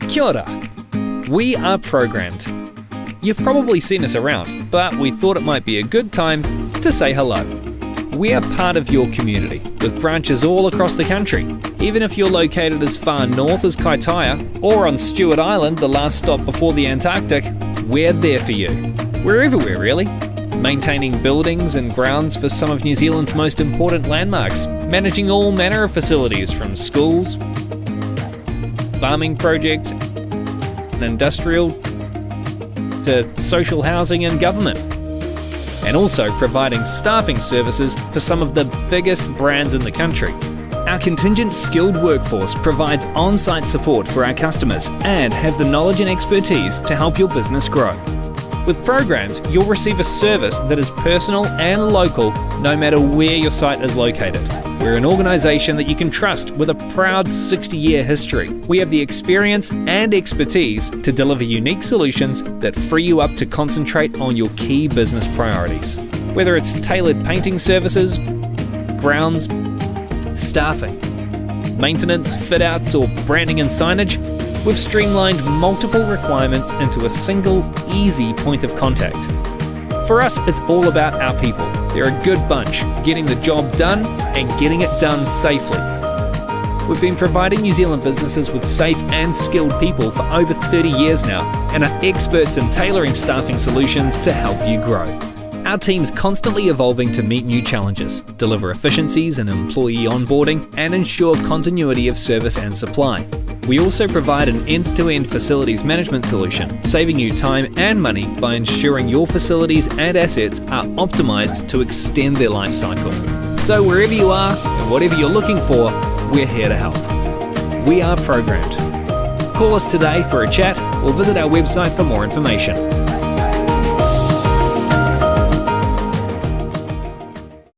Kia ora. We are Programmed. You've probably seen us around, but we thought it might be a good time to say hello. We are part of your community, with branches all across the country. Even if you're located as far north as Kaitaia, or on Stewart Island, the last stop before the Antarctic, we're there for you. We're everywhere, really. Maintaining buildings and grounds for some of New Zealand's most important landmarks, managing all manner of facilities from schools, farming projects, and industrial, to social housing and government. And also providing staffing services for some of the biggest brands in the country. Our contingent skilled workforce provides on-site support for our customers and have the knowledge and expertise to help your business grow. With Programmed, you'll receive a service that is personal and local no matter where your site is located. We're an organisation that you can trust with a proud 60-year history. We have the experience and expertise to deliver unique solutions that free you up to concentrate on your key business priorities. Whether it's tailored painting services, grounds, staffing, maintenance, fit-outs or branding and signage, we've streamlined multiple requirements into a single, easy point of contact. For us, it's all about our people. They're a good bunch, getting the job done and getting it done safely. We've been providing New Zealand businesses with safe and skilled people for over 30 years now and are experts in tailoring staffing solutions to help you grow. Our team's constantly evolving to meet new challenges, deliver efficiencies in employee onboarding, and ensure continuity of service and supply. We also provide an end-to-end facilities management solution, saving you time and money by ensuring your facilities and assets are optimized to extend their life cycle. So wherever you are and whatever you're looking for, we're here to help. We are Programmed. Call us today for a chat or visit our website for more information.